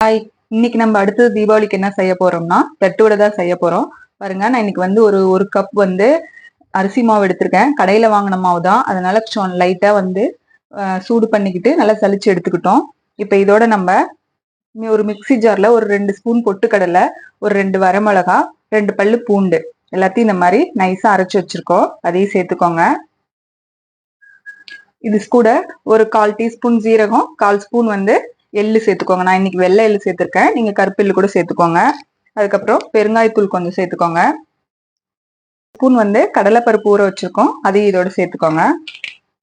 Hi. இன்னைக்கு நம்ம அடுத்தது தீபாவளிக்கு என்ன செய்ய போறோம்னா தட்டு வடை தான் செய்ய போறோம். பாருங்க, நான் இன்னைக்கு வந்து ஒரு ஒரு கப் வந்து அரிசி மாவு எடுத்திருக்கேன். கடையில வாங்கின மாவு தான், அதனால லைட்டா வந்து சூடு பண்ணிக்கிட்டு நல்லா சலிச்சு எடுத்துக்கிட்டோம். இப்ப இதோட நம்ம ஒரு மிக்ஸி ஜார்ல ஒரு 2 ஸ்பூன் பொட்டுக்கடலை, ஒரு 2 வரமிளகா, 2 பல்லு பூண்டு எல்லாத்தையும் இந்த மாதிரி நைஸா அரைச்சு வச்சிருக்கோம். அதையும் சேர்த்துக்கோங்க. இது கூட ஒரு 1/4 டீஸ்பூன் ஜீரகம், 1/4 ஸ்பூன் வந்து எள்ளு சேர்த்துக்கோங்க. நான் இன்னைக்கு வெள்ளை எள்ளு சேர்த்திருக்கேன், நீங்க கருப்பு எள்ளு கூட சேர்த்துக்கோங்க. அதுக்கப்புறம் பெருங்காயத்தூள் கொஞ்சம் சேர்த்துக்கோங்க. ஸ்பூன் வந்து கடலைப்பருப்பு ஊற வச்சிருக்கோம், அதையும் இதோட சேர்த்துக்கோங்க.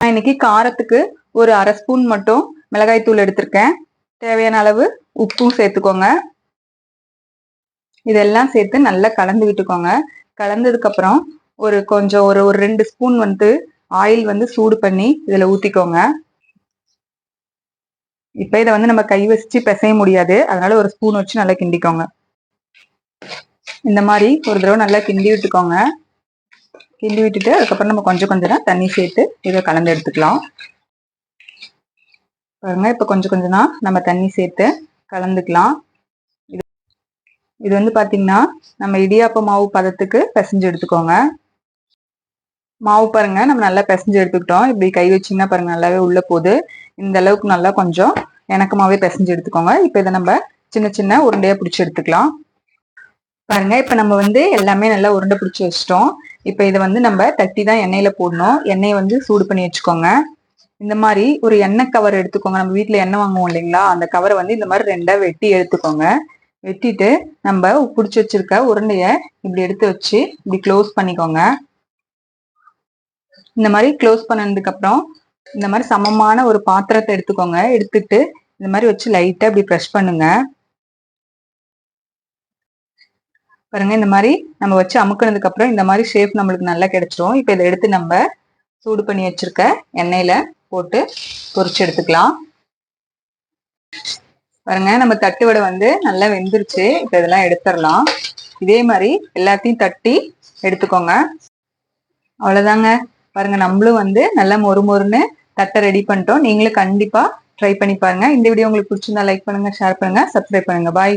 நான் இன்னைக்கு காரத்துக்கு ஒரு 1/2 ஸ்பூன் மட்டும் மிளகாய் தூள் எடுத்திருக்கேன். தேவையான அளவு உப்பும் சேர்த்துக்கோங்க. இதெல்லாம் சேர்த்து நல்லா கலந்து விட்டுக்கோங்க. கலந்ததுக்கு அப்புறம் கொஞ்சம் ஒரு 2 ஸ்பூன் வந்து ஆயில் வந்து சூடு பண்ணி இதுல ஊத்திக்கோங்க. இப்ப இதை வந்து நம்ம கை வச்சு பிசைய முடியாது, அதனால ஒரு ஸ்பூன் வச்சு நல்லா கிண்டிக்கோங்க. இந்த மாதிரி ஒரு தடவை நல்லா கிண்டி விட்டுக்கோங்க. கிண்டி விட்டுட்டு அதுக்கப்புறம் நம்ம கொஞ்சம் கொஞ்சம் தண்ணி சேர்த்து இதை கலந்து எடுத்துக்கலாம். பாருங்க, இப்ப கொஞ்சம் கொஞ்சமா நம்ம தண்ணி சேர்த்து கலந்துக்கலாம். இது வந்து பாத்தீங்கன்னா நம்ம இடியாப்ப மாவு பதத்துக்கு பிசைஞ்சு எடுத்துக்கோங்க. மாவு பாருங்க, நம்ம நல்லா பிசைஞ்சு எடுத்துக்கிட்டோம். இப்படி கை வச்சீங்கன்னா பாருங்க நல்லாவே உள்ள போகுது. இந்த அளவுக்கு நல்லா கொஞ்சம் எனக்குமாவே பிசைஞ்சு எடுத்துக்கோங்க. இப்ப இதை நம்ம சின்ன சின்ன உருண்டையா பிடிச்சி எடுத்துக்கலாம். பாருங்க, இப்ப நம்ம வந்து எல்லாமே நல்லா உருண்டை பிடிச்சி வச்சிட்டோம். இப்ப இதை வந்து நம்ம தட்டி தான் எண்ணெயில போடணும். எண்ணெயை வந்து சூடு பண்ணி வச்சுக்கோங்க. இந்த மாதிரி ஒரு எண்ணெய் கவர் எடுத்துக்கோங்க. நம்ம வீட்டுல எண்ணெய் வாங்குவோம் இல்லைங்களா, அந்த கவரை வந்து இந்த மாதிரி 2ஆ வெட்டி எடுத்துக்கோங்க. வெட்டிட்டு நம்ம பிடிச்சி வச்சிருக்க உருண்டைய இப்படி எடுத்து வச்சு இப்படி க்ளோஸ் பண்ணிக்கோங்க. இந்த மாதிரி க்ளோஸ் பண்ணதுக்கு அப்புறம் இந்த மாதிரி சமமான ஒரு பாத்திரத்தை எடுத்துக்கோங்க. எடுத்துட்டு இந்த மாதிரி வச்சு லைட்டா இப்படி ப்ரெஷ் பண்ணுங்க. பாருங்க, இந்த மாதிரி நம்ம வச்சு அமுக்குனதுக்கு அப்புறம் இந்த மாதிரி ஷேப் நம்மளுக்கு நல்லா கிடைச்சிரும். இப்ப இதை எடுத்து நம்ம சூடு பண்ணி வச்சிருக்க எண்ணெயில போட்டு பொரிச்சு எடுத்துக்கலாம். பாருங்க, நம்ம தட்டு வடை வந்து நல்லா வெந்துருச்சு. இப்ப இதெல்லாம் எடுத்துடலாம். இதே மாதிரி எல்லாத்தையும் தட்டி எடுத்துக்கோங்க. அவ்வளவுதாங்க. பாருங்க, நம்மளும் வந்து நல்லா மொறு மொறுன்னு தட்டை ரெடி பண்ணிட்டோம். நீங்களும் கண்டிப்பா ட்ரை பண்ணி பாருங்க. இந்த வீடியோ உங்களுக்கு பிடிச்சிருந்தா லைக் பண்ணுங்க, ஷேர் பண்ணுங்க, சப்ஸ்கிரைப் பண்ணுங்க. பாய்.